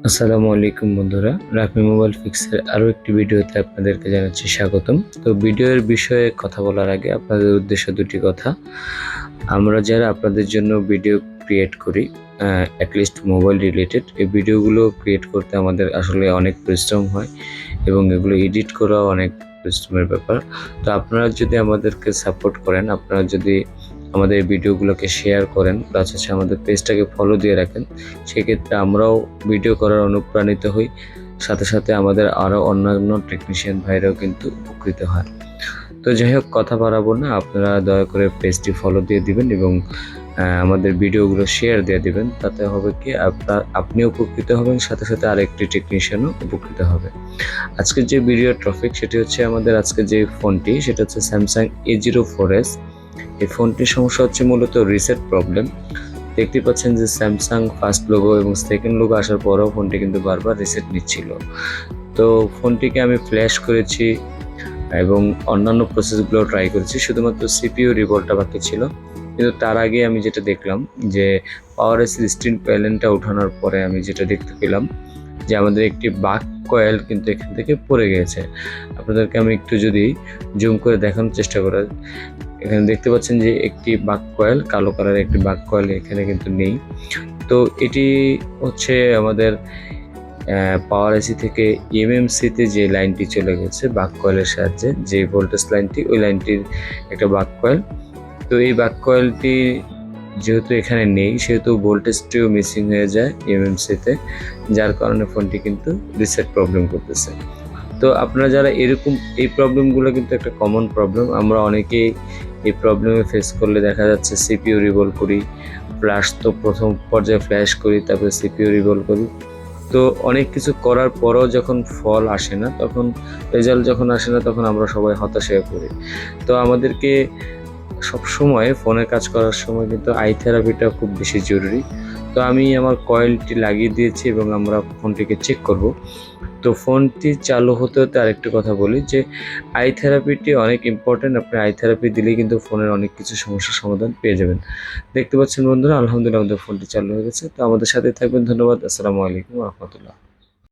আসসালামু আলাইকুম বন্ধুরা, রাফি মোবাইল ফিক্সের আরও একটি ভিডিওতে আপনাদেরকে জানাচ্ছি স্বাগতম। তো ভিডিওর বিষয়ে কথা বলার আগে আপনাদের উদ্দেশ্য দুটি কথা। আমরা যারা আপনাদের জন্য ভিডিও ক্রিয়েট করি, অ্যাটলিস্ট মোবাইল রিলেটেড, এই ভিডিওগুলো ক্রিয়েট করতে আমাদের আসলে অনেক পরিশ্রম হয় এবং এগুলো এডিট করাও অনেক পরিশ্রমের ব্যাপার। তো আপনারা যদি আমাদেরকে সাপোর্ট করেন, আপনারা যদি আমাদের ভিডিওগুলোকে শেয়ার করেন, প্লাস হচ্ছে আমাদের পেজটাকে ফলো দিয়ে রাখেন, সেক্ষেত্রে আমরাও ভিডিও করার অনুপ্রাণিত হই, সাথে সাথে আমাদের আরও অন্যান্য টেকনিশিয়ান ভাইরাও কিন্তু উপকৃত হয়। তো যাই হোক, কথা বাড়াবো না, আপনারা দয়া করে পেজটি ফলো দিয়ে দিবেন এবং আমাদের ভিডিওগুলো শেয়ার দিয়ে দিবেন। তাতে হবে কি, আপনি উপকৃত হবেন, সাথে সাথে আরেকটি টেকনিশিয়ানও উপকৃত হবে। আজকের যে ভিডিও টপিক সেটি হচ্ছে আমাদের আজকে যে ফোনটি, সেটা হচ্ছে স্যামসাং A04s। এই ফোনটির সমস্যা হচ্ছে মূলত রিসেট প্রবলেম। দেখতে পাচ্ছেন যে স্যামসাং ফার্স্ট লোগো এবং সেকেন্ড লোগো আসার পরেও ফোনটি কিন্তু বারবার রিসেট নিচ্ছিল। তো ফোনটিকে আমি ফ্ল্যাশ করেছি এবং অন্যান্য প্রসেসগুলো ট্রাই করেছি, শুধুমাত্র সিপিইউ রিভল্টটা বাকি ছিল। কিন্তু তার আগে আমি যেটা দেখলাম যে পাওয়ার এসির স্ক্রিন প্যানেলটা ওঠানোর পরে আমি যেটা দেখতে পেলাম যে আমাদের একটি বাক কয়েল কিন্তু এখান থেকে পড়ে গিয়েছে। আপনাদেরকে আমি একটু যদি জুম করে দেখানোর চেষ্টা করি, এখানে দেখতে পাচ্ছেন যে একটি বাক কয়েল, কালো কালারের একটি বাক কয়েল এখানে কিন্তু নেই। তো এটি হচ্ছে আমাদের পাওয়ার এসি থেকে এমএমসিতে যে লাইনটি চলে গেছে বাক কয়েলের সাহায্যে, যে ভোল্টেজ লাইনটি, ওই লাইনটির একটা বাক কয়েল। তো এই বাক কয়েলটি যেহেতু এখানে নেই, সেহেতু ভোল্টেজটিও মিসিং হয়ে যায় এমএমসিতে, যার কারণে ফোনটি কিন্তু রিসেট প্রবলেম করতেছে। তো আপনারা যারা এরকম, এই প্রবলেমগুলো কিন্তু একটা কমন প্রবলেম, আমরা অনেকেই এই প্রবলেমে ফেস করলে দেখা যাচ্ছে সিপিইউ রিভল করি, ফ্ল্যাশ তো প্রথম পর্যায়ে ফ্ল্যাশ করি, তারপরে সিপিইউ রিভল করি। তো অনেক কিছু করার পরেও যখন ফল আসে না, তখন রেজাল্ট যখন আসে না, তখন আমরা সবাই হতাশ হয়ে পড়ি। তো আমাদেরকে সবসময় ফোনে কাজ করার সময় কিন্তু আই থেরাপিটা খুব বেশি জরুরি। তো আমি আমার কয়েলটি লাগিয়ে দিয়েছি এবং আমরা ফোনটিকে চেক করব। তো ফোনটি চালু হতে হতে আরেকটি কথা বলি যে আই থেরাপিটি অনেক ইম্পর্টেন্ট। আপনি আই থেরাপি দিলেই কিন্তু ফোনের অনেক কিছু সমস্যার সমাধান পেয়ে যাবেন। দেখতে পাচ্ছেন বন্ধুরা, আলহামদুলিল্লাহ আমাদের ফোনটি চালু হয়ে গেছে। তো আমাদের সাথে থাকবেন, ধন্যবাদ। আসসালামু আলাইকুম ওয়া রাহমাতুল্লাহ।